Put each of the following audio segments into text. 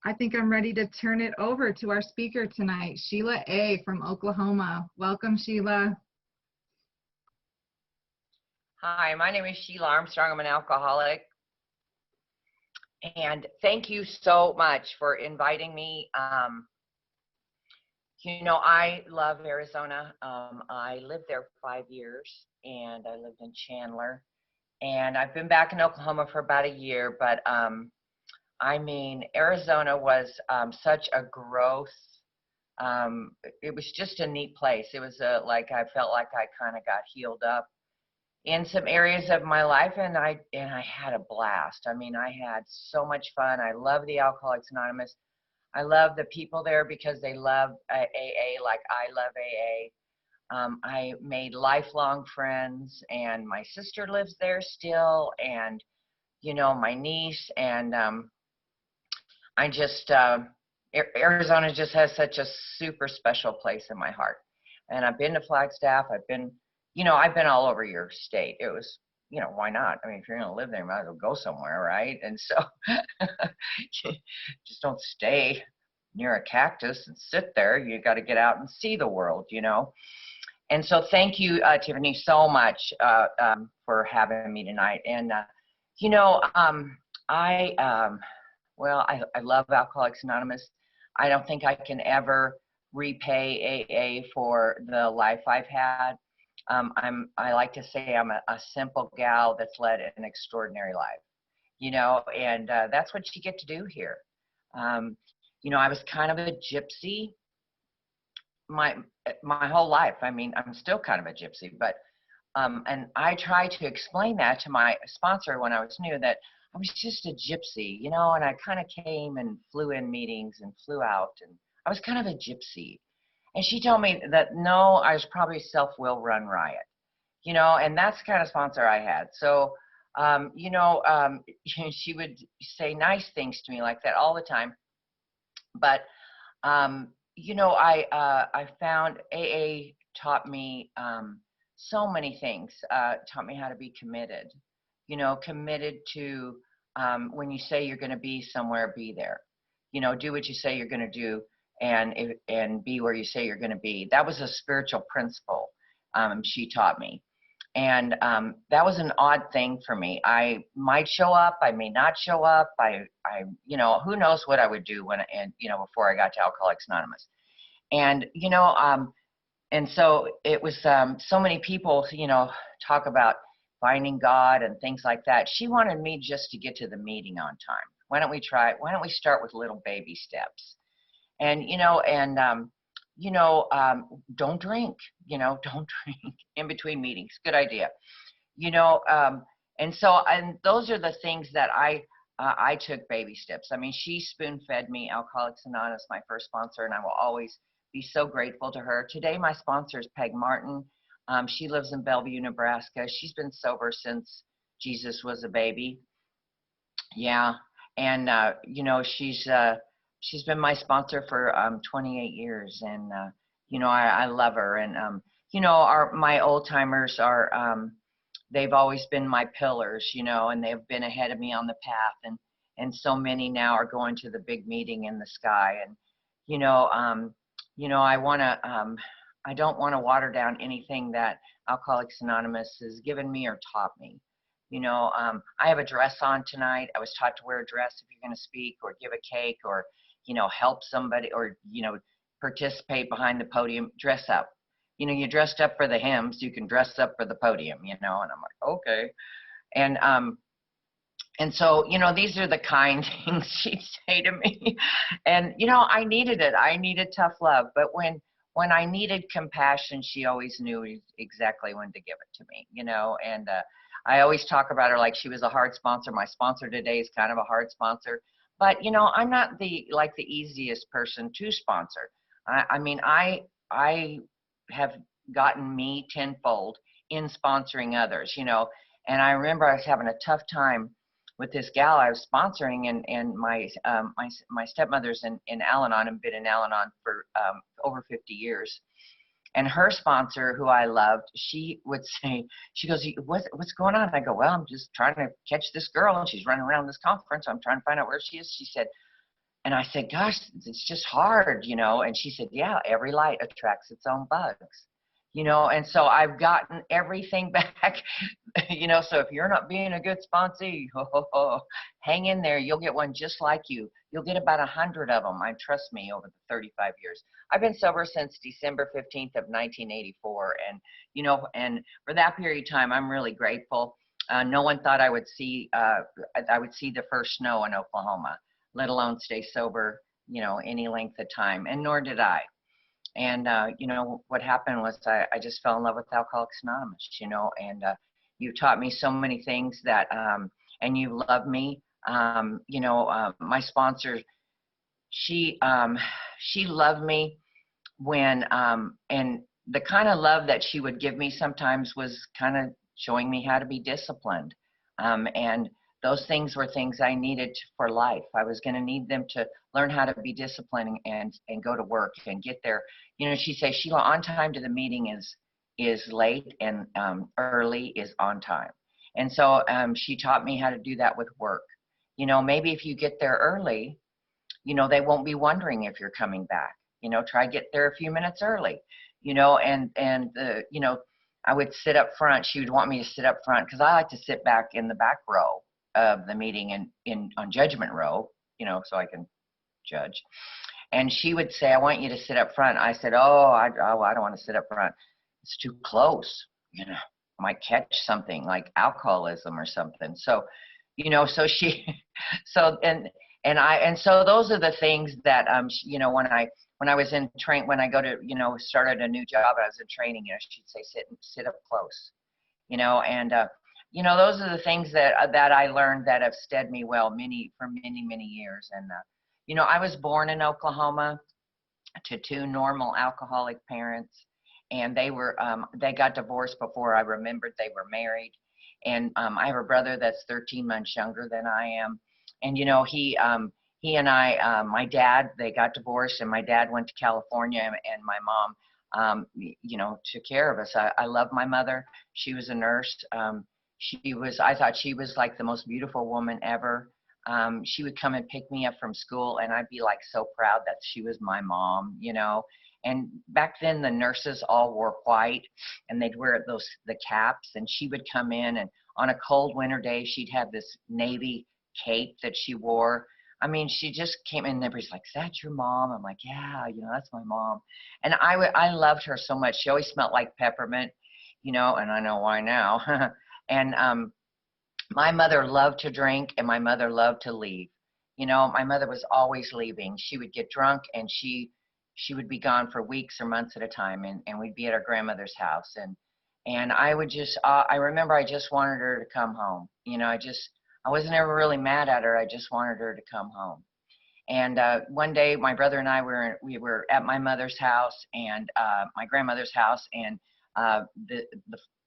I think I'm ready to turn it over to our speaker tonight, Sheila A. from Oklahoma. Welcome, Sheila. Hi, my name is Sheila Armstrong. I'm an alcoholic. And thank you so much for inviting me. I love Arizona. I lived there 5 years, and I lived in Chandler. And I've been back in Oklahoma for about a year, but Arizona was such a growth. It was just a neat place. It was like I felt like I kind of got healed up in some areas of my life, and I had a blast. I mean, I had so much fun. I love the Alcoholics Anonymous. I love the people there because they love AA like I love AA. I made lifelong friends, and my sister lives there still, and my niece, and Arizona just has such a super special place in my heart. And I've been to Flagstaff. I've been all over your state. It was, why not? I mean, if you're going to live there, you might as well go somewhere, right? And so just don't stay near a cactus and sit there. You got to get out and see the world, And so thank you, Tiffany, so much for having me tonight. And, I love Alcoholics Anonymous. I don't think I can ever repay AA for the life I've had. I like to say I'm a simple gal that's led an extraordinary life, and that's what you get to do here. I was kind of a gypsy my whole life. I mean, I'm still kind of a gypsy, but and I tried to explain that to my sponsor when I was new, that I was just a gypsy, and I kind of came and flew in meetings and flew out, and I was kind of a gypsy. And she told me that no, I was probably self-will run riot, and that's the kind of sponsor I had. So, she would say nice things to me like that all the time. But, I found AA taught me so many things, taught me how to be committed, committed to when you say you're going to be somewhere, be there, do what you say you're going to do, and be where you say you're going to be. That was a spiritual principle she taught me. And that was an odd thing for me. I might show up, I may not show up. Who knows what I would do before I got to Alcoholics Anonymous. And, and so it was so many people, talk about finding God and things like that. She wanted me just to get to the meeting on time. Why don't we start with little baby steps? And, don't drink, don't drink in between meetings. Good idea. And those are the things that I took baby steps. I mean, she spoon fed me. Alcoholics Anonymous, my first sponsor, and I will always be so grateful to her. Today, my sponsor is Peg Martin. She lives in Bellevue, Nebraska. She's been sober since Jesus was a baby. Yeah. And, she's been my sponsor for 28 years, and I love her. And my old timers are they've always been my pillars, and they've been ahead of me on the path, and so many now are going to the big meeting in the sky. And I don't want to water down anything that Alcoholics Anonymous has given me or taught me. I have a dress on tonight. I was taught to wear a dress if you're going to speak or give a cake or help somebody or, participate behind the podium. Dress up. You dressed up for the hymns, you can dress up for the podium, and I'm like, okay. And so, these are the kind things she'd say to me. And, I needed it. I needed tough love. But when I needed compassion, she always knew exactly when to give it to me, and I always talk about her like she was a hard sponsor. My sponsor today is kind of a hard sponsor. But, I'm not the easiest person to sponsor. I have gotten me tenfold in sponsoring others, and I remember I was having a tough time with this gal I was sponsoring, and my stepmother's in Al-Anon and been in Al-Anon for over 50 years. And her sponsor, who I loved, she would say, she goes, what's going on? And I go, well, I'm just trying to catch this girl, and she's running around this conference. I'm trying to find out where she is. She said, And I said, gosh, it's just hard, you know. And she said, yeah, every light attracts its own bugs, you know. And so I've gotten everything back, you know. So if you're not being a good sponsee, hang in there. You'll get one just like you. You'll get about 100 of them. I trust me, over the 35 years. I've been sober since December 15th of 1984. And, you know, and for that period of time, I'm really grateful. No one thought I would see the first snow in Oklahoma, let alone stay sober, you know, any length of time, and nor did I. And, you know, what happened was I just fell in love with Alcoholics Anonymous, you know, and you taught me so many things that, and you love me. You know, my sponsor, she, she loved me when, and the kind of love that she would give me sometimes was kind of showing me how to be disciplined. And those things were things I needed for life. I was going to need them to learn how to be disciplined and go to work and get there. You know, she says, Sheila, on time to the meeting is late, and early is on time. And so she taught me how to do that with work. You know, maybe if you get there early, you know, they won't be wondering if you're coming back. You know, try get there a few minutes early, you know. And you know, I would sit up front. She would want me to sit up front because I like to sit back in the back row of the meeting, and on judgment row, you know, so I can judge. And she would say, I want you to sit up front. I said, I don't want to sit up front. It's too close, you know, I might catch something like alcoholism or something. So, you know, so she, so, and so those are the things that, you know, when I was in when I go to, you know, started a new job, I was in training, you know, she'd say, sit up close, you know. And, you know, those are the things that I learned that have stead me well for many years. And, you know, I was born in Oklahoma to two normal alcoholic parents, and they got divorced before I remembered they were married. And I have a brother that's 13 months younger than I am. And, you know, he and I, my dad, they got divorced, and my dad went to California, and my mom, you know, took care of us. I love my mother. She was a nurse. I thought she was like the most beautiful woman ever. She would come and pick me up from school, and I'd be like so proud that she was my mom, you know. And back then the nurses all wore white, and they'd wear the caps, and she would come in, and on a cold winter day she'd have this navy cape that she wore. I mean, she just came in, and everybody's like, is that your mom? I'm like, yeah, you know, that's my mom. And I loved her so much. She always smelled like peppermint, you know, and I know why now. And my mother loved to drink, and my mother loved to leave. You know, my mother was always leaving. She would get drunk, and she would be gone for weeks or months at a time, and we'd be at our grandmother's house. And I would just, I remember I just wanted her to come home. You know, I wasn't ever really mad at her. I just wanted her to come home. And one day, my brother and I we were at my mother's house, and my grandmother's house, and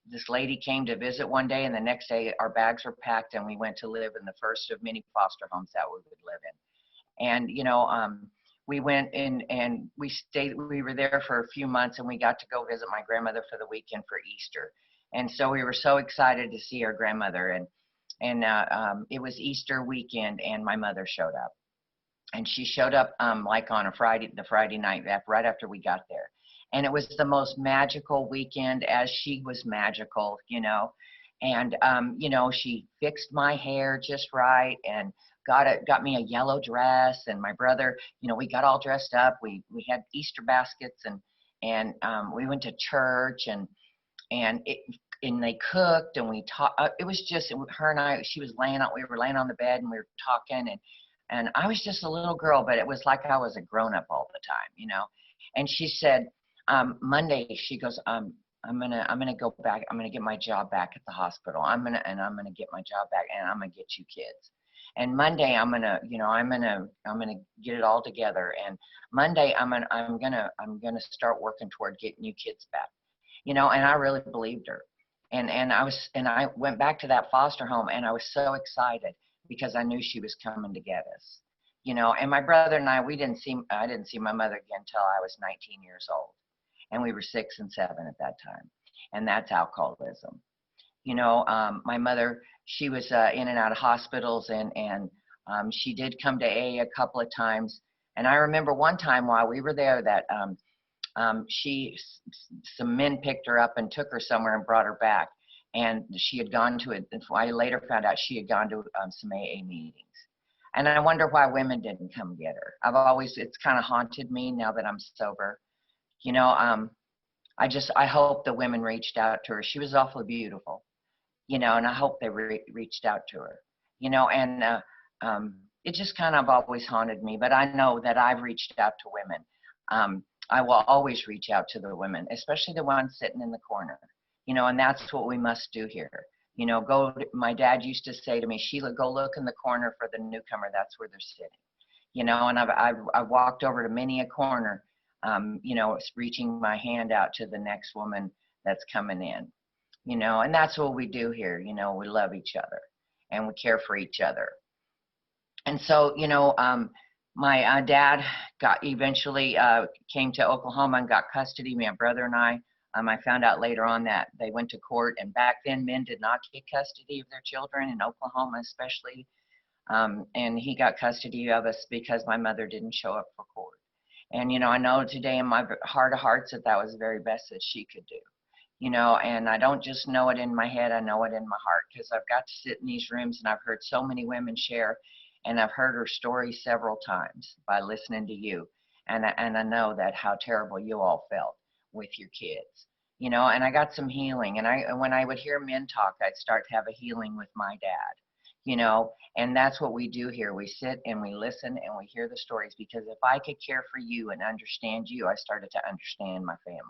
this lady came to visit one day, and the next day our bags were packed, and we went to live in the first of many foster homes that we would live in. And, you know, we went in and we were there for a few months, and we got to go visit my grandmother for the weekend for Easter. And so we were so excited to see our grandmother, and it was Easter weekend, and my mother showed up. And she showed up like on the Friday night, right after we got there. And it was the most magical weekend, as she was magical, you know. And, you know, she fixed my hair just right, and got me a yellow dress. And my brother, you know, we got all dressed up. We had Easter baskets, and we went to church, and they cooked, and we talked. It was just her and I. We were laying on the bed, and we were talking, and I was just a little girl, but it was like I was a grown up all the time, you know. And she said, Monday, she goes, I'm gonna go back. I'm gonna get my job back at the hospital. I'm gonna get my job back, and I'm gonna get you kids. And Monday, I'm gonna get it all together. And Monday, I'm gonna start working toward getting you kids back. You know, and I really believed her. And I went back to that foster home, and I was so excited because I knew she was coming to get us. You know, and my brother and I I didn't see my mother again until I was 19 years old. And we were 6 and 7 at that time. And that's alcoholism. You know, my mother, she was in and out of hospitals, and She did come to AA a couple of times, and I remember one time while we were there that some men picked her up and took her somewhere and brought her back, and she had gone to it. I later found out she had gone to some AA meetings, and I wonder why women didn't come get her. It's kind of haunted me now that I'm sober. You know, I hope the women reached out to her. She was awfully beautiful, you know, and I hope they reached out to her, you know, and it just kind of always haunted me. But I know that I've reached out to women. I will always reach out to the women, especially the ones sitting in the corner, you know, and that's what we must do here. You know, my dad used to say to me, Sheila, go look in the corner for the newcomer. That's where they're sitting, you know, and I've walked over to many a corner, you know, reaching my hand out to the next woman that's coming in, you know, and that's what we do here. You know, we love each other and we care for each other. And so, you know, my dad eventually came to Oklahoma and got custody. My brother and I found out later on that they went to court, and back then men did not get custody of their children in Oklahoma, especially. And he got custody of us because my mother didn't show up for court. And, you know, I know today in my heart of hearts that that was the very best that she could do. You know, and I don't just know it in my head, I know it in my heart, because I've got to sit in these rooms and I've heard so many women share, and I've heard her story several times by listening to you. And I know that how terrible you all felt with your kids, you know, and I got some healing. And when I would hear men talk, I'd start to have a healing with my dad, you know, and that's what we do here. We sit and we listen and we hear the stories, because if I could care for you and understand you, I started to understand my family.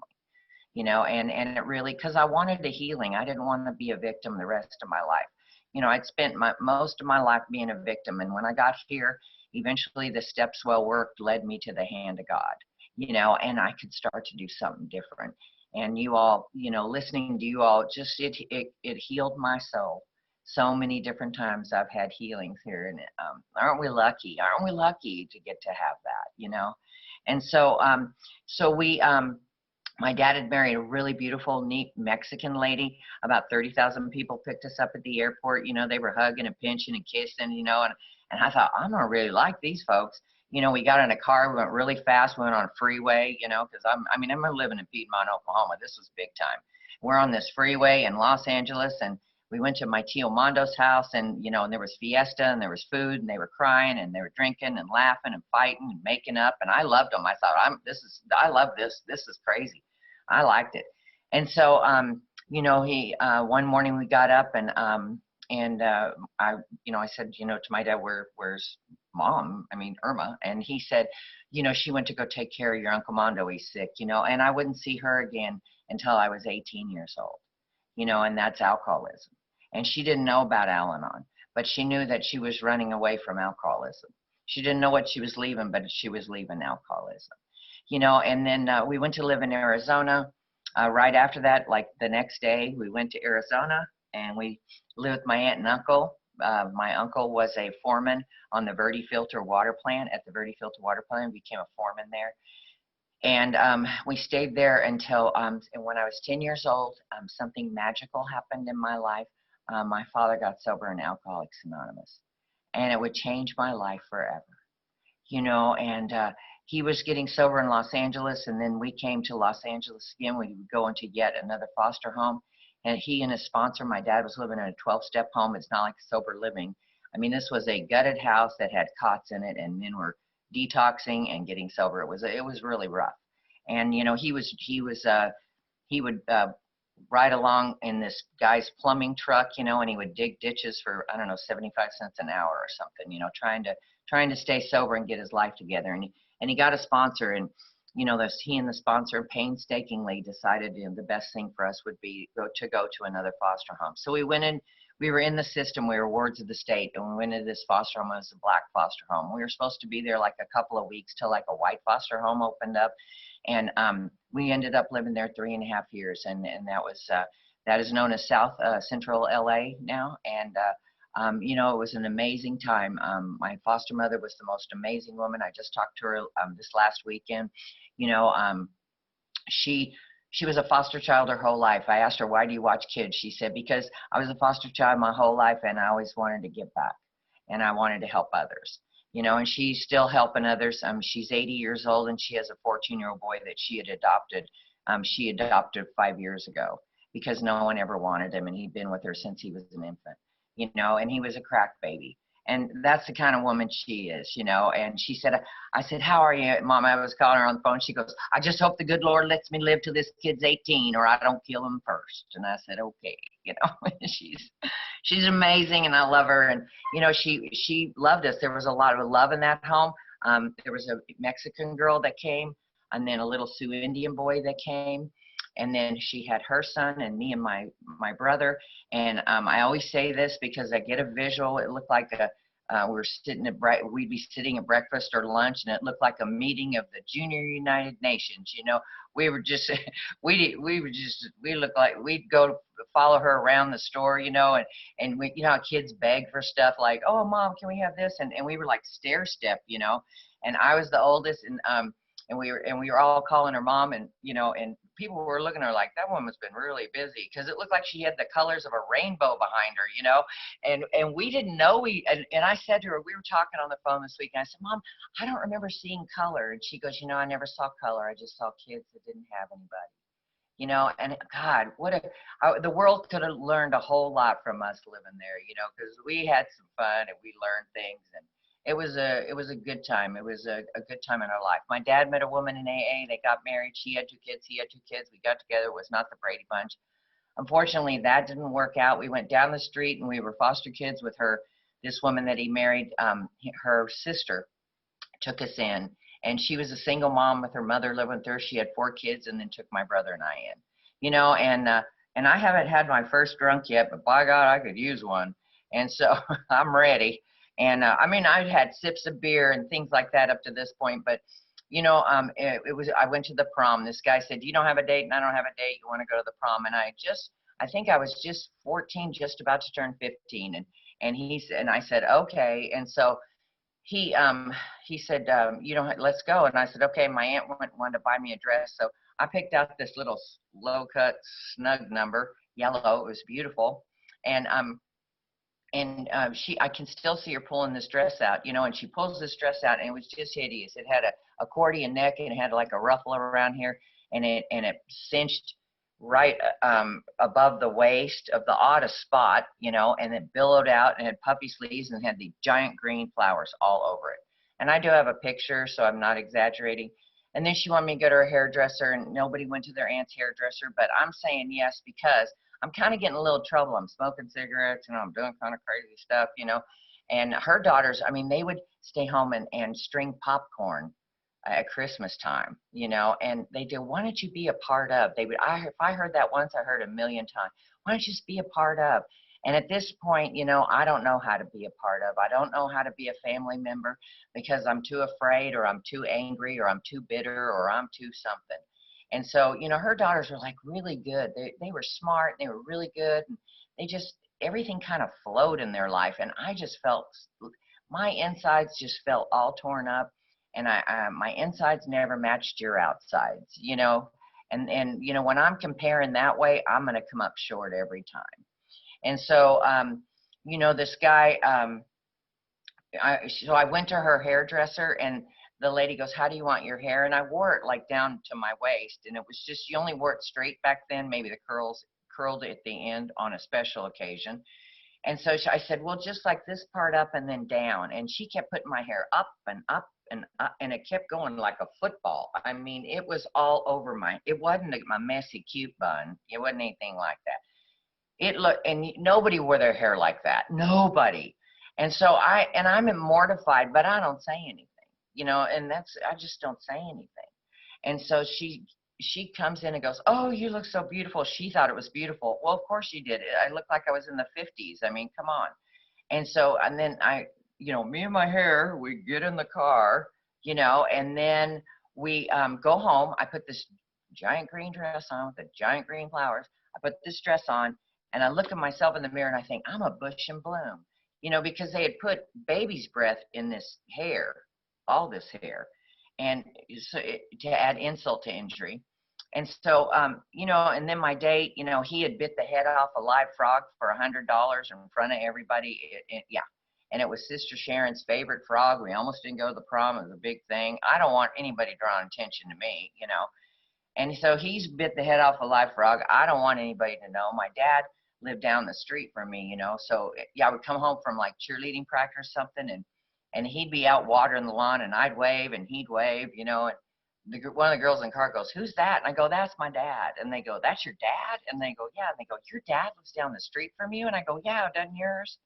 You know, and it really, because I wanted the healing. I didn't want to be a victim the rest of my life. You know, I'd spent most of my life being a victim. And when I got here, eventually the steps well worked led me to the hand of God, you know, and I could start to do something different. And you all, you know, listening to you all, just it healed my soul. So many different times I've had healings here. And aren't we lucky? Aren't we lucky to get to have that, you know? And so, my dad had married a really beautiful, neat Mexican lady. About 30,000 people picked us up at the airport. You know, they were hugging and pinching and kissing, you know, and I thought, I don't really like these folks. You know, we got in a car, we went really fast, we went on a freeway, you know, because I'm living in Piedmont, Oklahoma. This was big time. We're on this freeway in Los Angeles, and we went to my Tio Mondo's house, and, you know, and there was fiesta and there was food, and they were crying and they were drinking and laughing and fighting and making up. And I loved them. I thought, I love this. This is crazy. I liked it. And so, you know, one morning we got up, and I said, you know, to my dad, where's mom? I mean, Irma. And he said, you know, she went to go take care of your Uncle Mondo. He's sick, you know, and I wouldn't see her again until I was 18 years old, you know, and that's alcoholism. And she didn't know about Al-Anon, but she knew that she was running away from alcoholism. She didn't know what she was leaving, but she was leaving alcoholism. You know, and then we went to live in Arizona. Right after that, like the next day, we went to Arizona and we lived with my aunt and uncle. My uncle was a foreman on the Verde Filter water plant, at the Verde Filter water plant, became a foreman there. And we stayed there until, and when I was 10 years old, something magical happened in my life. My father got sober in Alcoholics Anonymous, and it would change my life forever. You know, and he was getting sober in Los Angeles, and then we came to Los Angeles again. We would go into yet another foster home, and he and his sponsor, my dad, was living in a 12-step home. It's not like sober living. I mean, this was a gutted house that had cots in it, and men were detoxing and getting sober. It was really rough. And you know, he would ride along in this guy's plumbing truck, you know, and he would dig ditches for, I don't know, 75 cents an hour or something, you know, trying to stay sober and get his life together. And he got a sponsor, and, you know, he and the sponsor painstakingly decided, you know, the best thing for us would be to go to another foster home. So we went in, we were in the system, we were wards of the state, and we went into this foster home. It was a black foster home. We were supposed to be there like a couple of weeks till like a white foster home opened up. And we ended up living there 3.5 years, and that is known as South Central LA now. And you know, it was an amazing time. My foster mother was the most amazing woman. I just talked to her this last weekend. You know, she was a foster child her whole life. I asked her, why do you watch kids? She said, because I was a foster child my whole life and I always wanted to give back. and I wanted to help others. And she's still helping others. She's 80 years old, and she has a 14-year-old boy that she had adopted. She adopted 5 years ago because no one ever wanted him, and he'd been with her since he was an infant, and he was a crack baby. And that's the kind of woman she is, and she said, I said, how are you, Mom? I was calling her on the phone. She goes, I just hope the good Lord lets me live till this kid's 18 or I don't kill him first. And I said, okay, she's amazing, and I love her. And, she loved us. There was a lot of love in that home. There was a Mexican girl that came, and then a little Sioux Indian boy that came. And then she had her son and me and my brother. And I always say this because I get a visual. It looked like we'd be sitting at breakfast or lunch, and it looked like a meeting of the Junior United Nations. We were just we looked like we'd go follow her around the store, and we, how kids beg for stuff like, oh, Mom, can we have this? And we were like stair step, and I was the oldest, and we were all calling her Mom, and and people were looking at her like, that woman's been really busy, because it looked like she had the colors of a rainbow behind her, and we didn't know. And I said to her, we were talking on the phone this week, and I said, Mom, I don't remember seeing color. And she goes, I never saw color. I just saw kids that didn't have anybody. And God, the world could have learned a whole lot from us living there, because we had some fun and we learned things, and it was a good time. It was a good time in our life. My dad met a woman in AA. They got married. She had 2 kids. He had 2 kids. We got together. It was not the Brady Bunch. Unfortunately, that didn't work out. We went down the street, and we were foster kids with her. This woman that he married, her sister took us in, and she was a single mom with her mother living with her. She had 4 kids, and then took my brother and I in. And I haven't had my first drunk yet, but by God, I could use one. And so I'm ready. And I'd had sips of beer and things like that up to this point, but I went to the prom. This guy said, you don't have a date and I don't have a date. You want to go to the prom? And I think I was just 14, just about to turn 15. And I said, okay. And so he said, let's go. And I said, okay. My aunt wanted to buy me a dress. So I picked out this little low cut snug number, yellow. It was beautiful. And I can still see her pulling this dress out, and she pulls this dress out, and it was just hideous. It had a accordion neck, and it had like a ruffle around here, and it cinched right above the waist of the oddest spot, and it billowed out and had puffy sleeves and had the giant green flowers all over it. And I do have a picture, so I'm not exaggerating. And then she wanted me to go to her hairdresser, and nobody went to their aunt's hairdresser, but I'm saying yes because I'm kind of getting a little trouble. I'm smoking cigarettes, I'm doing kind of crazy stuff, and her daughters, they would stay home and string popcorn at Christmas time, and they do, why don't you be a part of? If I heard that once, I heard a million times. Why don't you just be a part of? And at this point, I don't know how to be a part of. I don't know how to be a family member because I'm too afraid, or I'm too angry, or I'm too bitter, or I'm too something. And so, her daughters were like really good. They were smart. They were really good. And everything kind of flowed in their life. And I just felt, my insides just felt all torn up. And my insides never matched your outsides, And when I'm comparing that way, I'm going to come up short every time. And so, this guy, so I went to her hairdresser, and the lady goes, how do you want your hair? And I wore it like down to my waist, and it was just, you only wore it straight back then. Maybe the curls curled at the end on a special occasion. And so I said, well, just like this part up and then down. And she kept putting my hair up and up and up, and it kept going like a football. It was all over it wasn't a messy, cute bun. It wasn't anything like that. It looked, and nobody wore their hair like that. Nobody. And so I'm mortified, but I don't say anything. And I just don't say anything. And so she comes in and goes, oh, you look so beautiful. She thought it was beautiful. Well, of course she did. I looked like I was in the 50s. Come on. And so, and then me and my hair, we get in the car, and then we go home. I put this giant green dress on with the giant green flowers. I put this dress on, and I look at myself in the mirror, and I think, I'm a bush in bloom, because they had put baby's breath in this hair, all this hair, and so to add insult to injury. And so, and then my date, he had bit the head off a live frog for $100 in front of everybody. Yeah. and it was Sister Sharon's favorite frog. We almost didn't go to the prom. It was a big thing. I don't want anybody drawing attention to me, you know. And so he's bit the head off a live frog. I don't want anybody to know. My dad lived down the street from me, you know. So yeah, I would come home from like cheerleading practice or something, and he'd be out watering the lawn, and I'd wave, and he'd wave, you know. And one of the girls in the car goes, "Who's that?" And I go, "That's my dad." And they go, "That's your dad?" And they go, "Yeah." And they go, "Your dad lives down the street from you?" And I go, "Yeah, doesn't yours?"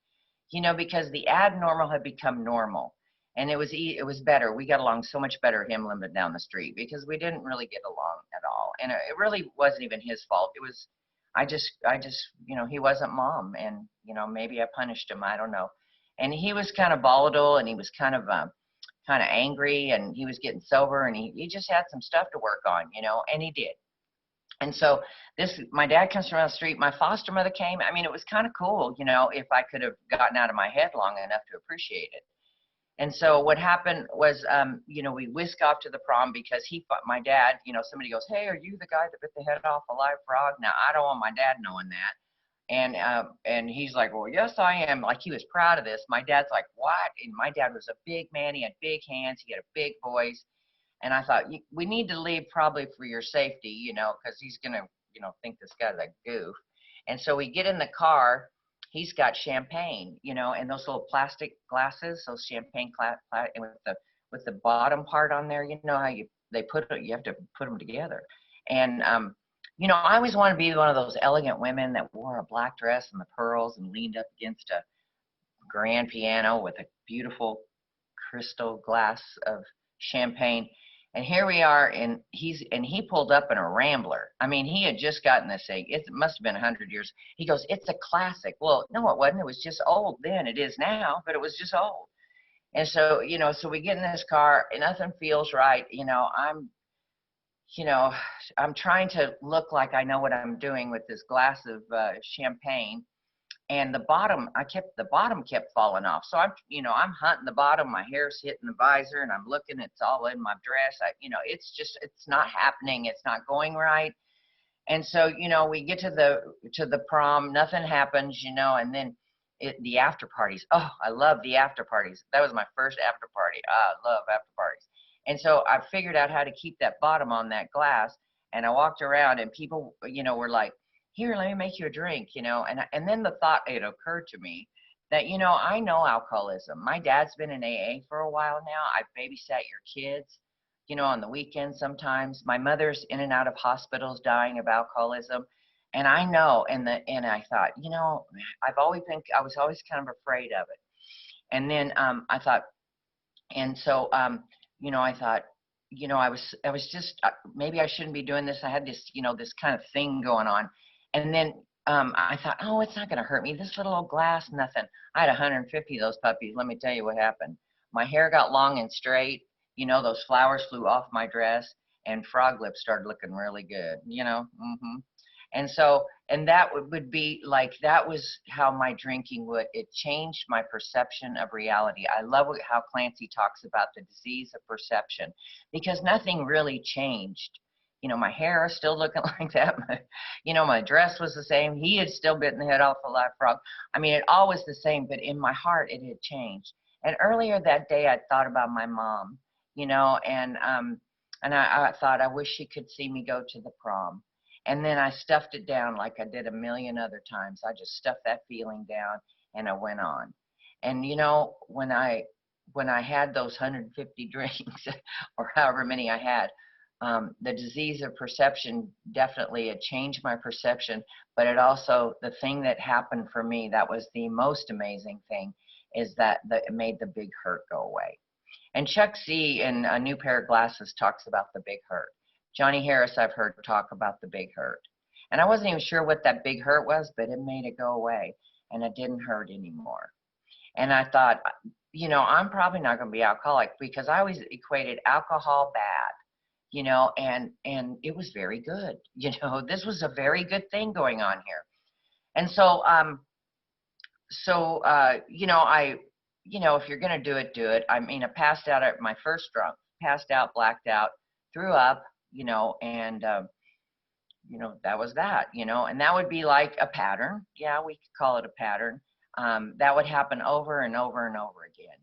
You know, because the abnormal had become normal, and it was better. We got along so much better him living down the street, because we didn't really get along at all, and it really wasn't even his fault. It was, I just, you know, he wasn't mom, and you know, maybe I punished him. I don't know. And he was kind of volatile, and he was kind of angry, and he was getting sober, and he just had some stuff to work on, you know, and he did. And so my dad comes from around the street. My foster mother came. I mean, it was kind of cool, you know, if I could have gotten out of my head long enough to appreciate it. And so what happened was, you know, we whisk off to the prom, because my dad, you know, somebody goes, "Hey, are you the guy that bit the head off a live frog?" Now, I don't want my dad knowing that. And he's like, "Well, yes, I am." Like, he was proud of this. My dad's like, "What?" And my dad was a big man. He had big hands. He had a big voice. And I thought, we need to leave probably for your safety, you know, because he's going to, you know, think this guy's a goof. And so we get in the car. He's got champagne, you know, and those little plastic glasses, those champagne and with the bottom part on there, you know how you have to put them together. And you know, I always want to be one of those elegant women that wore a black dress and the pearls and leaned up against a grand piano with a beautiful crystal glass of champagne. And here we are, and he pulled up in a Rambler. I mean, he had just gotten this thing. It must have been 100 years. He goes, "It's a classic." Well, no, it wasn't. It was just old then. It is now, but it was just old. And so, you know, so we get in this car, and nothing feels right. You know, I'm trying to look like I know what I'm doing with this glass of champagne, and the bottom kept falling off. So I'm hunting the bottom. My hair's hitting the visor, and I'm looking. It's all in my dress. It's not happening. It's not going right. And so, you know, we get to the prom. Nothing happens, you know, and then the after parties. Oh, I love the after parties. That was my first after party. I love after parties. And so I figured out how to keep that bottom on that glass, and I walked around, and people, you know, were like, "Here, let me make you a drink," you know. And then the thought, it occurred to me that, you know, I know alcoholism. My dad's been in AA for a while now. I've babysat your kids, you know, on the weekends sometimes. My mother's in and out of hospitals dying of alcoholism. And I know, and I thought, you know, I was always kind of afraid of it. And then I thought, and so, you know, I thought, you know, I was just, maybe I shouldn't be doing this. I had this, you know, this kind of thing going on. And then I thought, oh, it's not going to hurt me. This little old glass, nothing. I had 150 of those puppies. Let me tell you what happened. My hair got long and straight. You know, those flowers flew off my dress, and frog lips started looking really good, you know. And so, and that would be like, that was how my drinking it changed my perception of reality. I love how Clancy talks about the disease of perception, because nothing really changed. You know, my hair is still looking like that. You know, my dress was the same. He had still bitten the head off a live frog. I mean, it all was the same, but in my heart, it had changed. And earlier that day, I thought about my mom, you know, and I thought, I wish she could see me go to the prom. And then I stuffed it down like I did a million other times. I just stuffed that feeling down, and I went on. And you know, when I had those 150 drinks, or however many I had, the disease of perception, definitely it changed my perception. But it also, the thing that happened for me, that was the most amazing thing, is that it made the big hurt go away. And Chuck C in A New Pair of Glasses talks about the big hurt. Johnny Harris, I've heard talk about the big hurt. And I wasn't even sure what that big hurt was, but it made it go away, and it didn't hurt anymore. And I thought, you know, I'm probably not going to be alcoholic, because I always equated alcohol bad, you know, and it was very good. You know, this was a very good thing going on here. And so, you know, if you're going to do it, do it. I mean, I passed out at my first drunk, passed out, blacked out, threw up, you know, and, you know, that was that, you know, and that would be like a pattern. Yeah, we could call it a pattern. that would happen over and over and over again.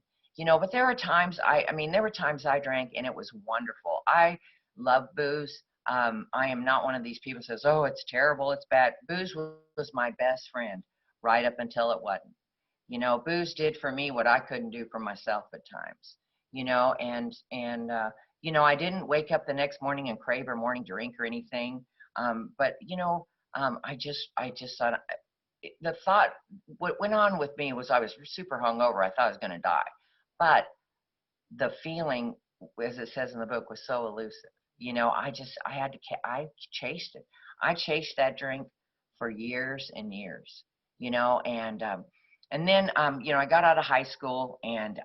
But there are times I mean, there were times I drank and it was wonderful. I love booze. I am not one of these people who says, oh, it's terrible, it's bad. Booze was my best friend right up until it wasn't. Booze did for me what I couldn't do for myself at times. I didn't wake up the next morning and crave a morning drink or anything. But I just thought the thought, what went on with me was I was super hungover. I thought I was going to die, but the feeling, as it says in the book, was so elusive. I chased it. I chased that drink for years and years. And then I got out of high school, and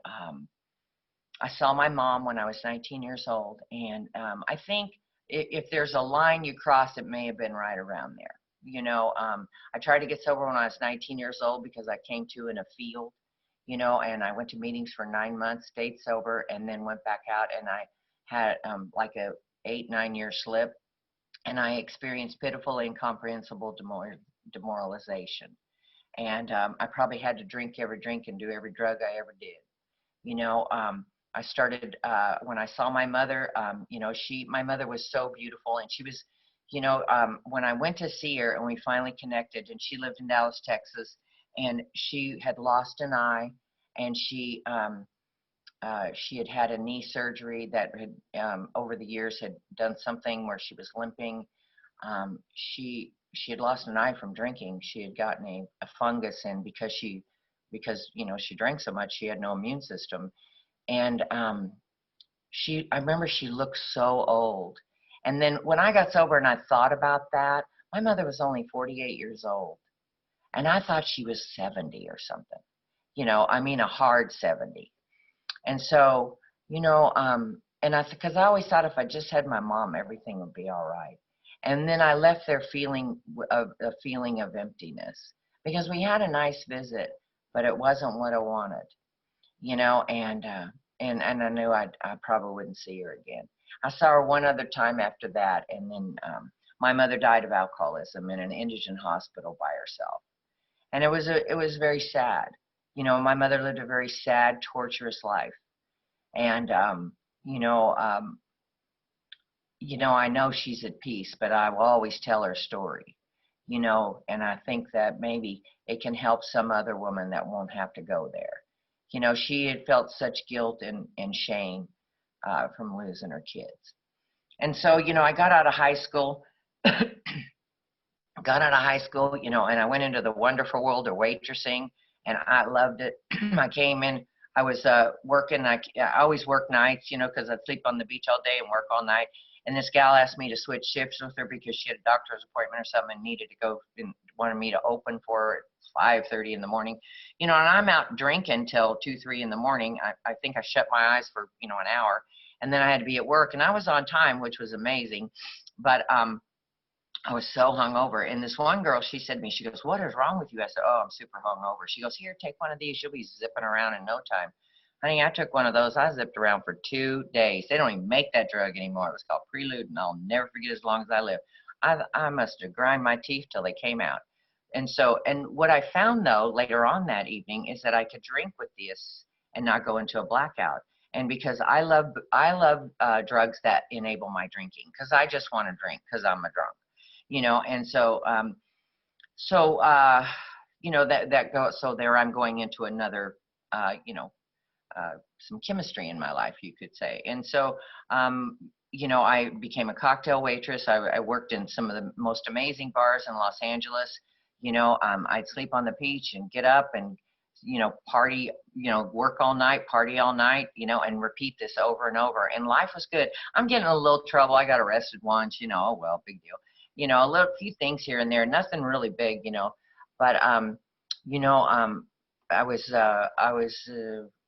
I saw my mom when I was 19 years old, and I think if there's a line you cross, it may have been right around there. I tried to get sober when I was 19 years old because I came to in a field, and I went to meetings for 9 months, stayed sober, and then went back out, and I had like a 8-9 year slip, and I experienced pitiful, incomprehensible demoralization. And I probably had to drink every drink and do every drug I ever did. I started when I saw my mother. My mother was so beautiful, and she was, when I went to see her and we finally connected, and she lived in Dallas, Texas, and she had lost an eye, and she had had a knee surgery that had over the years had done something where she was limping. She had lost an eye from drinking. She had gotten a fungus in because she drank so much, she had no immune system. And I remember she looked so old. And then when I got sober and I thought about that, my mother was only 48 years old. And I thought she was 70 or something. I mean, a hard 70. And so, because I always thought if I just had my mom, everything would be all right. And then I left there feeling a feeling of emptiness because we had a nice visit, but it wasn't what I wanted, and I knew I probably wouldn't see her again. I saw her one other time after that, and then my mother died of alcoholism in an indigent hospital by herself, and it was very sad. My mother lived a very sad, torturous life, and I know she's at peace, but I will always tell her story, and I think that maybe it can help some other woman that won't have to go there. She had felt such guilt and shame from losing her kids. And so, I got out of high school, and I went into the wonderful world of waitressing, and I loved it. I came in, I was working, I always work nights, because I'd sleep on the beach all day and work all night. And this gal asked me to switch shifts with her because she had a doctor's appointment or something and needed to go and wanted me to open for her at 5:30 in the morning. And I'm out drinking till 2-3 in the morning. I think I shut my eyes for, an hour, and then I had to be at work, and I was on time, which was amazing. But I was so hungover. And this one girl, she said to me, she goes, "What is wrong with you?" I said, "Oh, I'm super hungover." She goes, "Here, take one of these. You'll be zipping around in no time." Honey, I took one of those. I zipped around for 2 days. They don't even make that drug anymore. It was called Prelude, and I'll never forget as long as I live. I must have grind my teeth till they came out. And what I found, though, later on that evening is that I could drink with this and not go into a blackout. And because I love drugs that enable my drinking, because I just want to drink because I'm a drunk, And that goes. So there, I'm going into another, some chemistry in my life, you could say. And so, I became a cocktail waitress. I worked in some of the most amazing bars in Los Angeles. I'd sleep on the beach and get up and, party, work all night, party all night, and repeat this over and over. And life was good. I'm getting in a little trouble. I got arrested once, oh, well, big deal. A little few things here and there, nothing really big, but,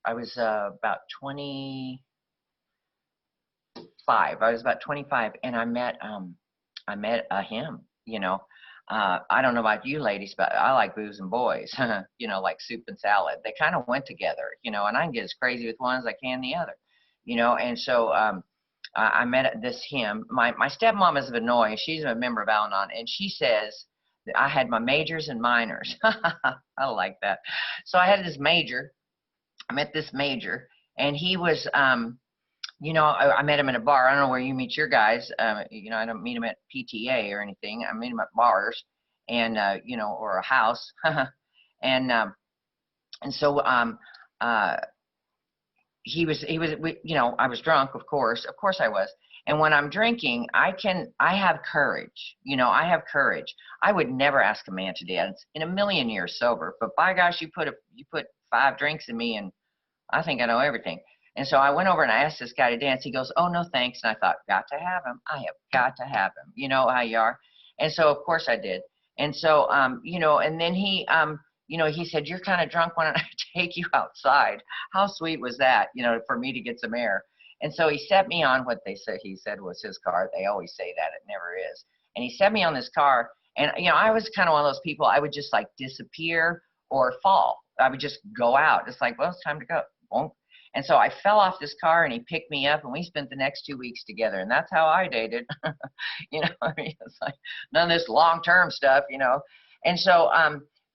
I was about 25. I was about 25, and I met him. I don't know about you ladies, but I like booze and boys. Like soup and salad. They kind of went together. And I can get as crazy with one as I can the other. And so I met him. My stepmom is of Illinois. She's a member of Al-Anon, and she says I had my majors and minors. I like that. So I had this major. I met this major, and he was, I met him in a bar. I don't know where you meet your guys. I don't meet him at PTA or anything. I meet him at bars, and or a house. and so uh, I was drunk, of course I was. And when I'm drinking, I have courage. I have courage. I would never ask a man to dance in a million years sober, but by gosh, you put 5 drinks in me, and I think I know everything. And so I went over and I asked this guy to dance. He goes, "Oh, no, thanks." And I thought, got to have him. I have got to have him. You know how you are. And so, of course, I did. And so, and then he said, "You're kind of drunk. Why don't I take you outside?" How sweet was that, for me to get some air? And so he set me on what he said was his car. They always say that. It never is. And he set me on this car. And, I was kind of one of those people, I would just like disappear or fall. I would just go out. It's like, well, it's time to go. Boom. And so I fell off this car, and he picked me up, and we spent the next 2 weeks together. And that's how I dated. It's like none of this long-term stuff. And so,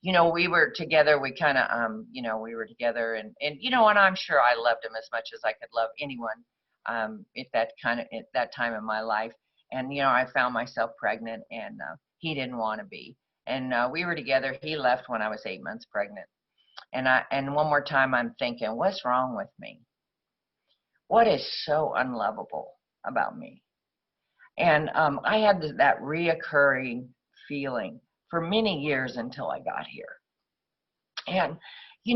we were together. We kind of, we were together, and I'm sure I loved him as much as I could love anyone at that time in my life. And, I found myself pregnant, and he didn't want to be. And we were together. He left when I was 8 months pregnant. And one more time I'm thinking, what's wrong with me? What is so unlovable about me? And I had that reoccurring feeling for many years until I got here. And, he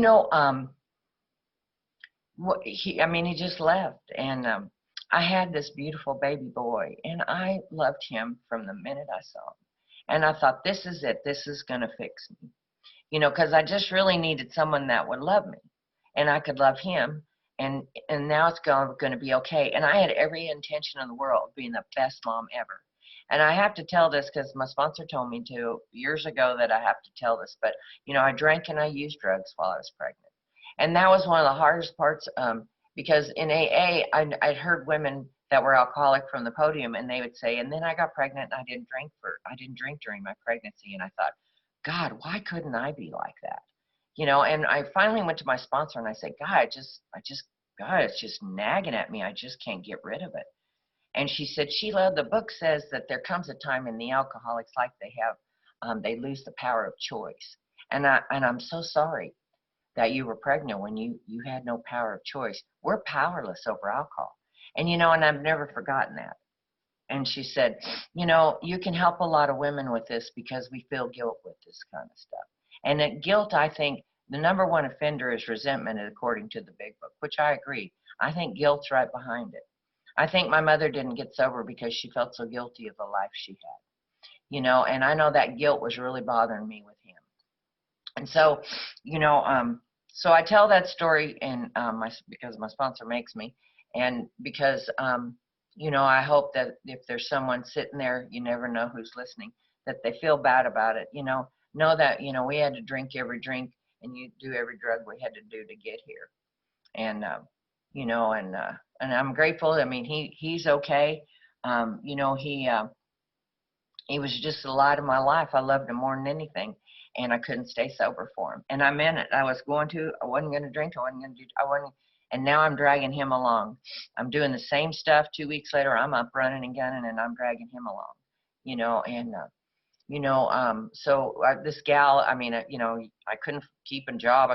just left. And I had this beautiful baby boy, and I loved him from the minute I saw him. And I thought, this is it. This is going to fix me. Because I just really needed someone that would love me, and I could love him, and now it's going to be okay. And I had every intention in the world of being the best mom ever. And I have to tell this because my sponsor told me to years ago that I have to tell this, but I drank and I used drugs while I was pregnant, and that was one of the hardest parts because in AA I'd heard women that were alcoholic from the podium, and they would say, and then I got pregnant and I didn't drink during my pregnancy, and I thought, God, why couldn't I be like that? And I finally went to my sponsor and I said, God, God, it's just nagging at me. I just can't get rid of it. And she said, Sheila, the book says that there comes a time in the alcoholics' life they lose the power of choice. And I'm so sorry that you were pregnant when you had no power of choice. We're powerless over alcohol. And, and I've never forgotten that. And she said, you can help a lot of women with this because we feel guilt with this kind of stuff. And that guilt, I think, the number one offender is resentment, according to the big book, which I agree. I think guilt's right behind it. I think my mother didn't get sober because she felt so guilty of the life she had, and I know that guilt was really bothering me with him. And so, so I tell that story because my sponsor makes me, and because, I hope that if there's someone sitting there, you never know who's listening, that they feel bad about it. Know that, we had to drink every drink and you do every drug we had to do to get here. And, and I'm grateful. I mean, he's okay. He was just a light of my life. I loved him more than anything. And I couldn't stay sober for him. And I meant it. I wasn't going to drink. And now I'm dragging him along. I'm doing the same stuff. 2 weeks later, I'm up running and gunning, and I'm dragging him along, so this gal, I couldn't keep a job.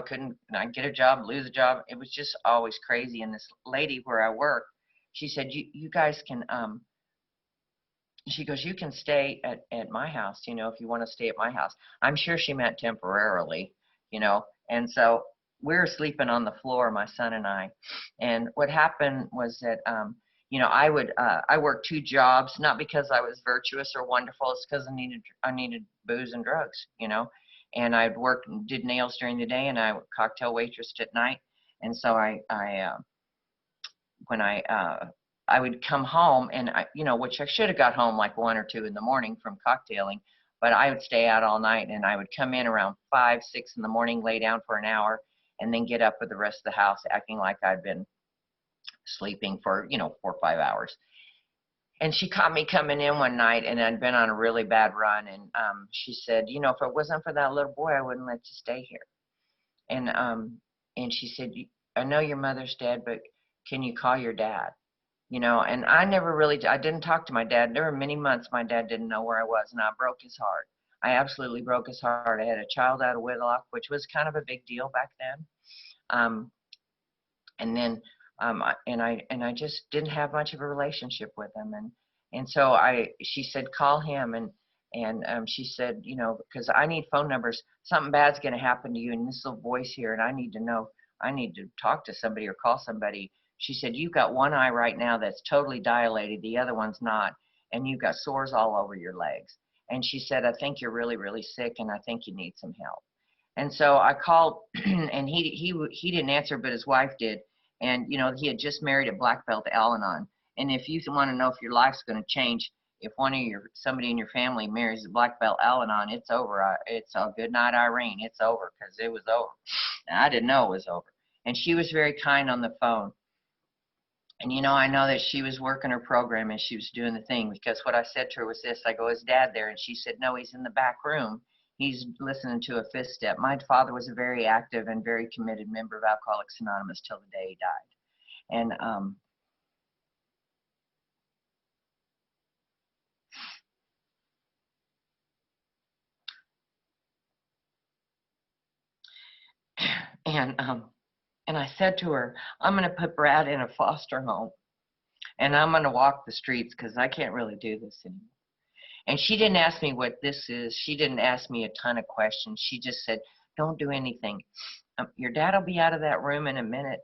I'd get a job, lose a job. It was just always crazy. And this lady where I work, she said, you guys can, she goes, you can stay at my house, if you want to stay at my house. I'm sure she meant temporarily, and so we were sleeping on the floor, my son and I. And what happened was that, I worked 2 jobs, not because I was virtuous or wonderful. It's because I needed booze and drugs, and I'd work and did nails during the day, and I cocktail waitressed at night. And so when I would come home, and which I should have got home like 1 or 2 in the morning from cocktailing, but I would stay out all night, and I would come in around 5, 6 in the morning, lay down for an hour, and then get up with the rest of the house, acting like I'd been sleeping for 4 or 5 hours. And she caught me coming in one night, and I'd been on a really bad run. And she said, you know, if it wasn't for that little boy, I wouldn't let you stay here. And she said, I know your mother's dead, but can you call your dad? You know, and I didn't talk to my dad. There were many months my dad didn't know where I was, and I broke his heart. I absolutely broke his heart. I had a child out of wedlock, which was kind of a big deal back then. Um, and then I just didn't have much of a relationship with him, and so she said, call him. And she said, you know, because I need phone numbers. Something bad's going to happen to you and this little voice here, and I need to know. I need to talk to somebody or call somebody. She said, you've got one eye right now that's totally dilated, the other one's not, and you've got sores all over your legs. And she said, I think you're really, really sick, and I think you need some help. And so I called, and he didn't answer, but his wife did. And you know, he had just married a black belt Al-Anon. And if you want to know if your life's going to change, if somebody in your family marries a black belt Al-Anon, it's over. It's a good night, Irene. It's over, because it was over. And I didn't know it was over. And she was very kind on the phone. And you know, I know that she was working her program and she was doing the thing, because what I said to her was this. I go, is Dad there? And she said, no, he's in the back room. He's listening to a fifth step. My father was a very active and very committed member of Alcoholics Anonymous till the day he died. And I said to her, I'm going to put Brad in a foster home, and I'm going to walk the streets, because I can't really do this anymore. And she didn't ask me what this is. She didn't ask me a ton of questions. She just said, don't do anything. Your dad will be out of that room in a minute,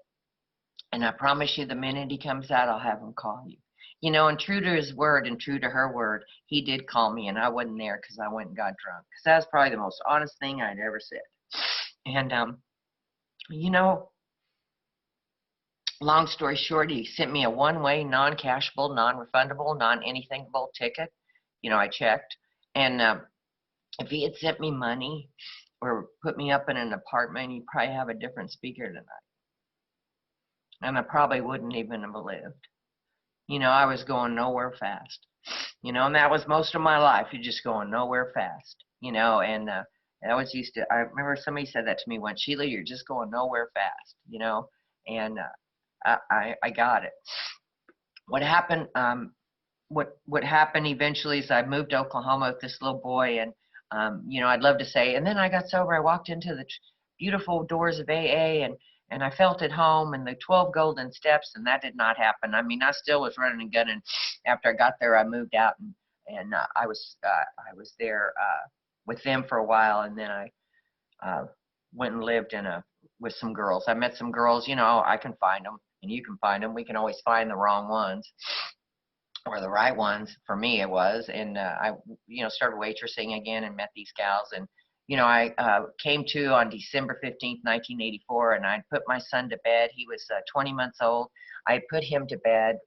and I promise you, the minute he comes out, I'll have him call you. You know, and true to his word and true to her word, he did call me, and I wasn't there because I went and got drunk. Because that was probably the most honest thing I'd ever said. And, you know, long story short, he sent me a one-way, non-cashable, non-refundable, non-anythingable ticket. You know, I checked. And if he had sent me money or put me up in an apartment, he'd probably have a different speaker tonight. And I probably wouldn't even have lived. You know, I was going nowhere fast. You know, and that was most of my life. You're just going nowhere fast. You know, and I remember somebody said that to me once, Sheila, you're just going nowhere fast. You know, and I got it. What happened? What happened eventually is I moved to Oklahoma with this little boy, and you know, I'd love to say, and then I got sober. I walked into the beautiful doors of AA, and I felt at home, and the 12 golden steps, and that did not happen. I mean, I still was running and gunning. After I got there, I moved out, and I was there with them for a while, and then I went and lived with some girls. I met some girls. You know, I can find them, and you can find them. We can always find the wrong ones or the right ones. For me, it was. And I, you know, started waitressing again and met these gals. And you know, I came to on December 15th, 1984, and I'd put my son to bed. He was 20 months old. I put him to bed,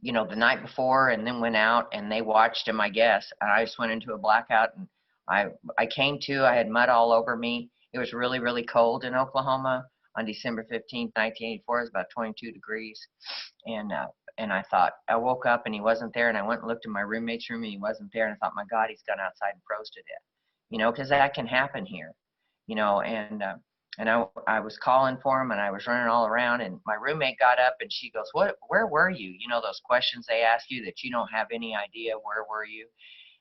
you know, the night before, and then went out, and they watched him, I guess. And I just went into a blackout, and I came to, I had mud all over me. It was really, really cold in Oklahoma on December 15th, 1984. It was about 22 degrees. And I thought, I woke up and he wasn't there, and I went and looked in my roommate's room and he wasn't there, and I thought, my God, he's gone outside and froze to death. You know, because that can happen here. You know, and I was calling for him, and I was running all around, and my roommate got up and she goes, where were you? You know, those questions they ask you that you don't have any idea, where were you?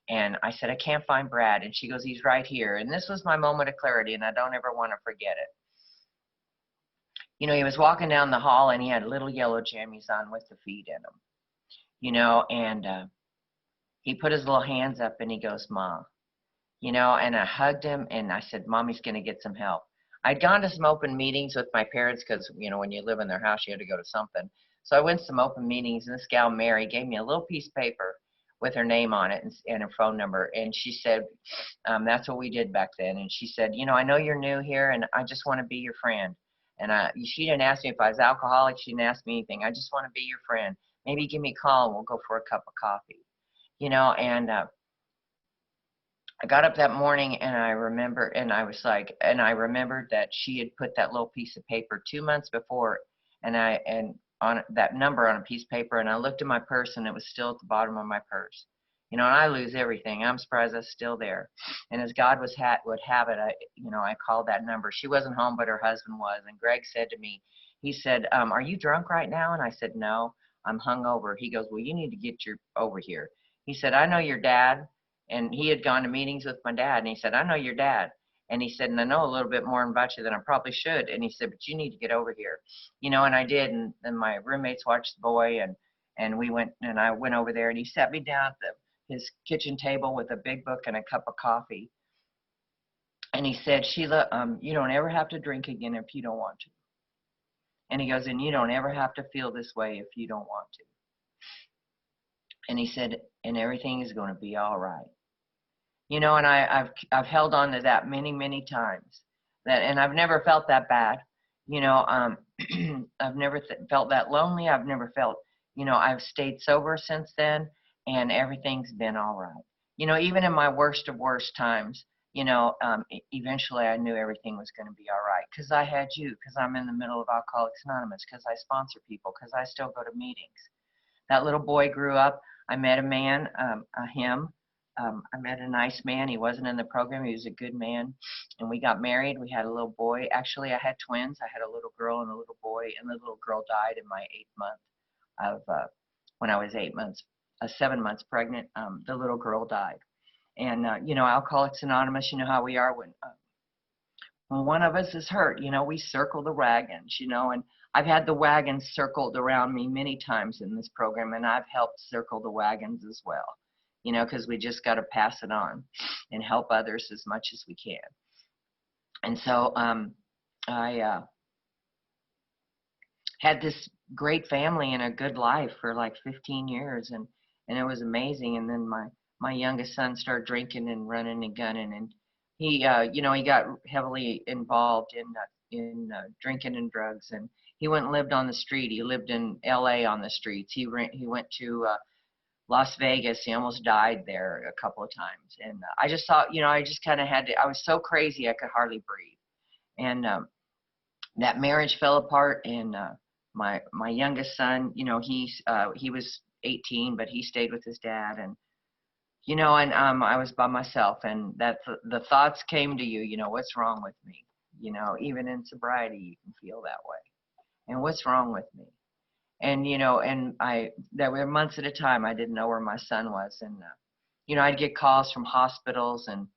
And I said, I can't find Brad. And she goes, he's right here. And this was my moment of clarity, and I don't ever want to forget it. You know, he was walking down the hall, and he had little yellow jammies on with the feet in them, you know, and he put his little hands up and he goes, Mom, you know, and I hugged him, and I said, Mommy's going to get some help. I'd gone to some open meetings with my parents because, you know, when you live in their house, you had to go to something. So I went to some open meetings, and this gal, Mary, gave me a little piece of paper with her name on it and her phone number. And she said, that's what we did back then. And she said, you know, I know you're new here, and I just want to be your friend. And she didn't ask me if I was alcoholic. She didn't ask me anything. I just want to be your friend. Maybe give me a call and we'll go for a cup of coffee. You know, and I got up that morning, and I remembered that she had put that little piece of paper 2 months before, and on that number on a piece of paper, and I looked at my purse, and it was still at the bottom of my purse. You know, and I lose everything. I'm surprised that's still there. And as God would have it, I called that number. She wasn't home, but her husband was. And Greg said to me, he said, "Are you drunk right now?" And I said, "No, I'm hungover." He goes, "Well, you need to get your over here." He said, "I know your dad." And he had gone to meetings with my dad, and he said, "I know your dad." And he said, "And I know a little bit more about you than I probably should." And he said, "But you need to get over here." You know, and I did. And then my roommates watched the boy, and we went, and I went over there, and he sat me down at his kitchen table with a big book and a cup of coffee. And he said, "Sheila, you don't ever have to drink again if you don't want to." And he goes, "And you don't ever have to feel this way if you don't want to." And he said, "And everything is going to be all right." You know, and I've held on to that many, many times. And I've never felt that bad. You know, I've never felt that lonely. I've never felt, you know, I've stayed sober since then, and everything's been all right. You know, even in my worst of worst times, you know, eventually I knew everything was going to be all right because I had you, because I'm in the middle of Alcoholics Anonymous, because I sponsor people, because I still go to meetings. That little boy grew up. I met a man, I met a nice man. He wasn't in the program. He was a good man. And we got married. We had a little boy. Actually, I had twins. I had a little girl and a little boy. And the little girl died in my 8th month when I was 7 months pregnant. The little girl died. And, you know, Alcoholics Anonymous, you know how we are when one of us is hurt, you know, we circle the wagons, you know, and I've had the wagons circled around me many times in this program, and I've helped circle the wagons as well, you know, because we just got to pass it on and help others as much as we can. And so I had this great family and a good life for like 15 years, and it was amazing. And then my youngest son started drinking and running and gunning, and he you know, he got heavily involved in drinking and drugs, and he went and lived on the street. He lived in LA on the streets. He went to Las Vegas. He almost died there a couple of times. And I just thought, you know, I just kind of had to, I was so crazy I could hardly breathe. And that marriage fell apart, and my youngest son, you know, he was 18, but he stayed with his dad. And you know, and I was by myself, and the thoughts came to you, you know, what's wrong with me? You know, even in sobriety, you can feel that way. And what's wrong with me? And, you know, and there were months at a time I didn't know where my son was. And, you know, I'd get calls from hospitals and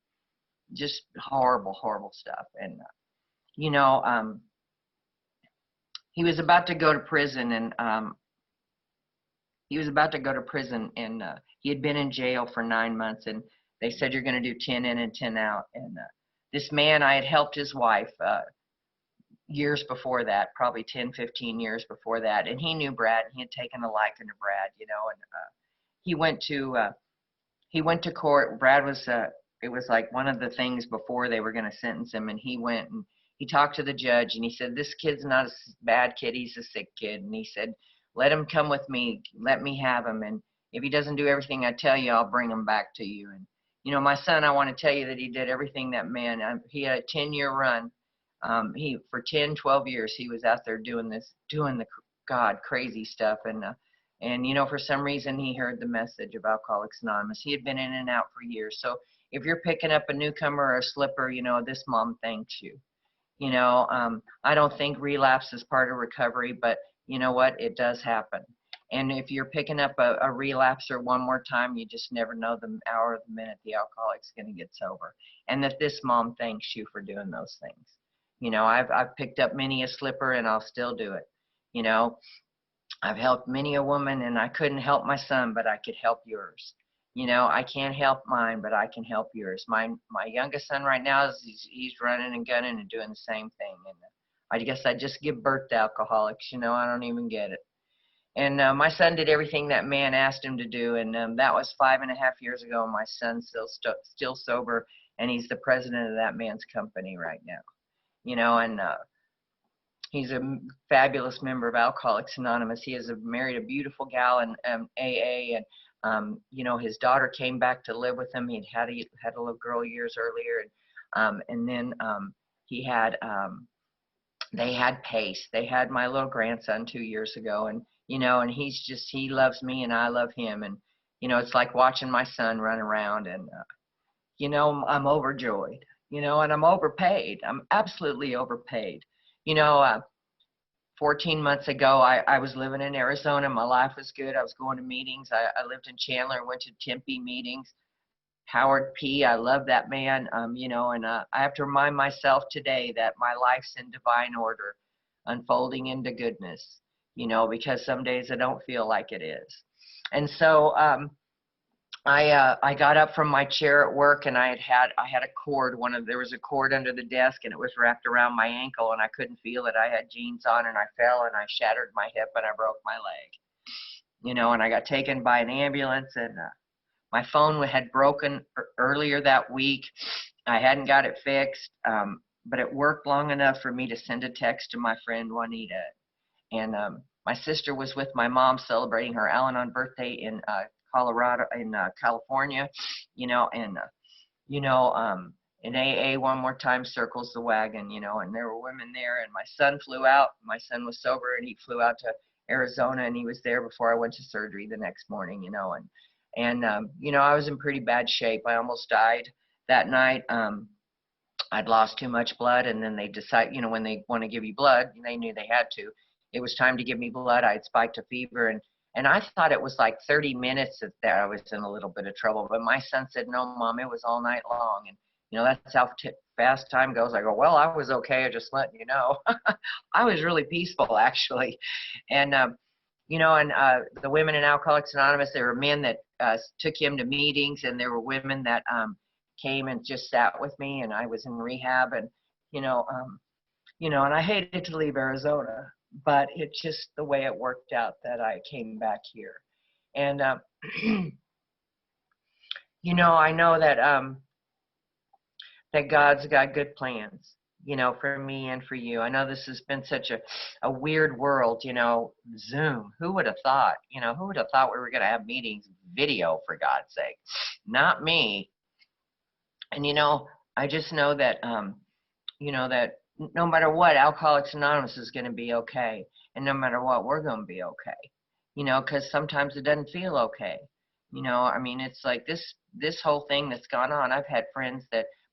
just horrible, horrible stuff. And, you know, he was about to go to prison, and he had been in jail for 9 months, and they said, "You're going to do 10 in and 10 out." And this man, I had helped his wife years before that, probably 10, 15 years before that. And he knew Brad, and he had taken a liking to Brad, you know, and he went to court. Brad was, it was like one of the things before they were going to sentence him, and he went and he talked to the judge, and he said, "This kid's not a bad kid, he's a sick kid." And he said, "Let him come with me, let me have him, and if he doesn't do everything I tell you, I'll bring him back to you." And, you know, my son, I want to tell you that he did everything that man, he had a 10-year run. For 10, 12 years, he was out there doing the God crazy stuff. And, you know, for some reason, he heard the message of Alcoholics Anonymous. He had been in and out for years. So if you're picking up a newcomer or a slipper, you know, this mom thanks you. You know, I don't think relapse is part of recovery, but you know what? It does happen. And if you're picking up a relapser one more time, you just never know the hour or the minute the alcoholic's going to get sober. And that this mom thanks you for doing those things. You know, I've picked up many a slipper, and I'll still do it. You know, I've helped many a woman, and I couldn't help my son, but I could help yours. You know, I can't help mine, but I can help yours. My youngest son right now, he's running and gunning and doing the same thing. And I guess I just give birth to alcoholics. You know, I don't even get it. And my son did everything that man asked him to do, and that was 5.5 years ago. My son's still sober, and he's the president of that man's company right now. You know, and he's a fabulous member of Alcoholics Anonymous. He has married a beautiful gal in AA, and you know, his daughter came back to live with him. He'd had a little girl years earlier, and then he had they had Pace. They had my little grandson 2 years ago, and and he loves me and I love him, and it's like watching my son run around, and I'm overjoyed, and I'm overpaid. I'm absolutely overpaid. You know, uh, 14 months ago, I was living in Arizona. My life was good. I was going to meetings. I lived in Chandler, went to Tempe meetings. Howard P. I love that man. And I have to remind myself today that my life's in divine order, unfolding into goodness, because some days I don't feel like it is. And so I got up from my chair at work, and I had a cord. There was a cord under the desk, and it was wrapped around my ankle, and I couldn't feel it. I had jeans on, and I fell, and I shattered my hip, and I broke my leg. And I got taken by an ambulance, and my phone had broken earlier that week. I hadn't got it fixed, but it worked long enough for me to send a text to my friend Juanita. And my sister was with my mom celebrating her Al-Anon birthday in California, and in AA one more time circles the wagon, and there were women there, and my son flew out. My son was sober, and he flew out to Arizona, and he was there before I went to surgery the next morning, and I was in pretty bad shape. I almost died that night. I'd lost too much blood, and then they decide, when they want to give you blood, they knew they had to. It was time to give me blood. I had spiked a fever, and I thought it was like 30 minutes that I was in a little bit of trouble. But my son said, "No, Mom, it was all night long." And that's how fast time goes. I go, "Well, I was okay. I just letting you know." I was really peaceful, actually. And the women in Alcoholics Anonymous, there were men that took him to meetings, and there were women that came and just sat with me, and I was in rehab, and and I hated to leave Arizona, but it's just the way it worked out that I came back here. And I know that God's got good plans, for me and for you. I know this has been such a weird world, Zoom. Who would have thought, who would have thought we were going to have meetings video, for God's sake? Not me. And, I just know that, that no matter what, Alcoholics Anonymous is going to be okay. And no matter what, we're going to be okay, because sometimes it doesn't feel okay. It's like this whole thing that's gone on. I've had friends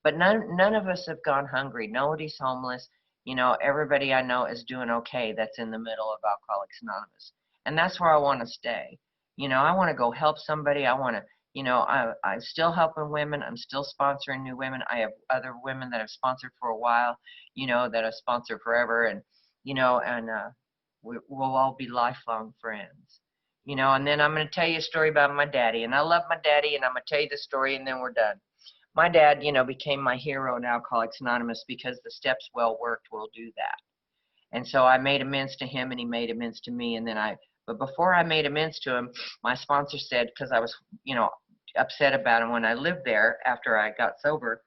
but none of us have gone hungry. Nobody's homeless. Everybody I know is doing okay that's in the middle of Alcoholics Anonymous. And that's where I want to stay. I want to go help somebody. I want to, I'm still helping women. I'm still sponsoring new women. I have other women that I've sponsored for a while, that I've sponsored forever. And, we'll all be lifelong friends. And then I'm going to tell you a story about my daddy. And I love my daddy, and I'm going to tell you the story, and then we're done. My dad, became my hero in Alcoholics Anonymous because the steps well worked will do that. And so I made amends to him, and he made amends to me. And then but before I made amends to him, my sponsor said, because I was, upset about him when I lived there after I got sober,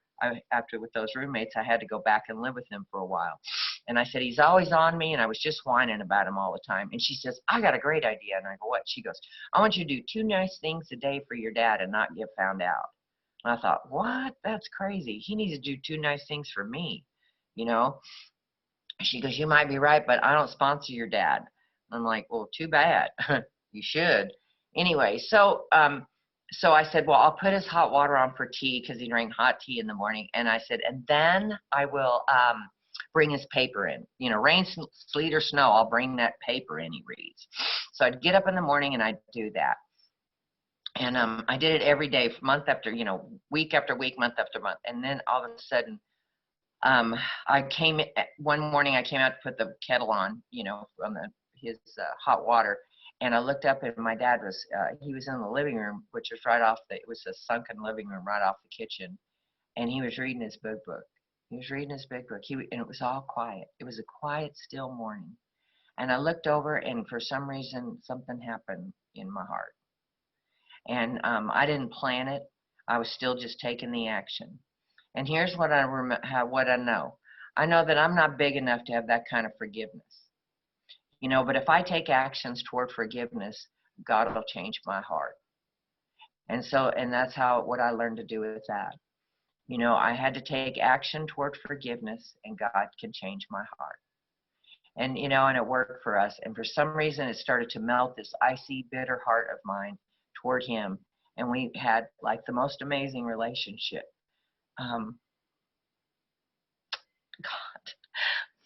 after with those roommates, I had to go back and live with him for a while. And I said, he's always on me, and I was just whining about him all the time. And she says, I got a great idea. And I go, what? She goes, I want you to do 2 nice things a day for your dad and not get found out. And I thought, what? That's crazy. He needs to do 2 nice things for me, She goes, you might be right, but I don't sponsor your dad. I'm like, well, too bad. You should. Anyway, so I said, well, I'll put his hot water on for tea, because he drank hot tea in the morning. And I said, and then I will bring his paper in. Rain, sleet, or snow, I'll bring that paper in he reads. So I'd get up in the morning, and I'd do that. And I did it every day, month after, week after week, month after month. And then all of a sudden, one morning I came out to put the kettle on, from his hot water. And I looked up, and my dad he was in the living room, which was it was a sunken living room right off the kitchen. And he was reading his big book. He was reading his big book. And it was all quiet. It was a quiet, still morning. And I looked over, and for some reason, something happened in my heart. And I didn't plan it. I was still just taking the action. And here's what what I know. I know that I'm not big enough to have that kind of forgiveness. But if I take actions toward forgiveness, God will change my heart. And that's what I learned to do with that. I had to take action toward forgiveness, and God can change my heart. And, you know, and it worked for us. And for some reason, it started to melt this icy, bitter heart of mine toward him. And we had like the most amazing relationship. Um, God,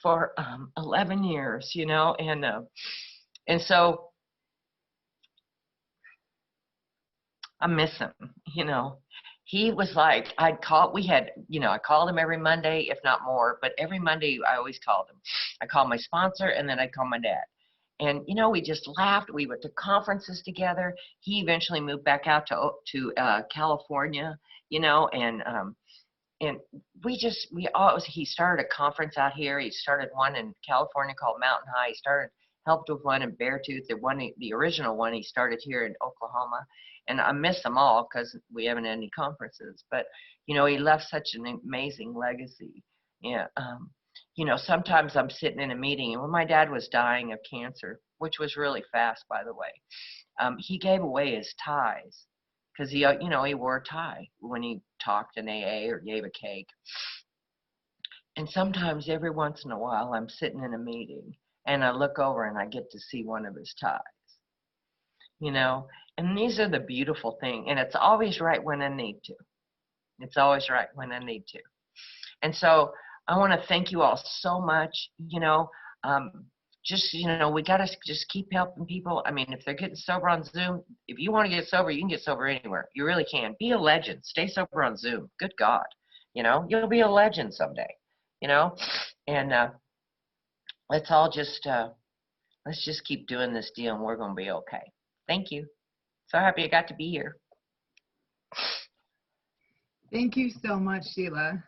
for 11 years, you know, and so I miss him, you know. He was like, we had, you know, I called him every Monday, if not more, but every Monday I always called him. I called my sponsor and then I'd call my dad. And, you know, we just laughed. We went to conferences together. He eventually moved back out to California, you know, and he started a conference out here. He started one in California called Mountain High. Helped with one in Beartooth. The original one he started here in Oklahoma. And I miss them all because we haven't had any conferences. But, you know, he left such an amazing legacy. Yeah. You know, sometimes I'm sitting in a meeting, and when my dad was dying of cancer, which was really fast, by the way, he gave away his ties because you know, he wore a tie when he talked in AA or gave a cake. And sometimes every once in a while, I'm sitting in a meeting and I look over and I get to see one of his ties, you know, and these are the beautiful thing. And it's always right when I need to. It's always right when I need to. And so I want to thank you all so much. You know, just, you know, we got to just keep helping people. I mean, if they're getting sober on Zoom, if you want to get sober, you can get sober anywhere. You really can. Be a legend. Stay sober on Zoom. Good God. You know, you'll be a legend someday, you know, and let's all just, let's just keep doing this deal and we're going to be okay. Thank you. So happy I got to be here. Thank you so much, Sheila.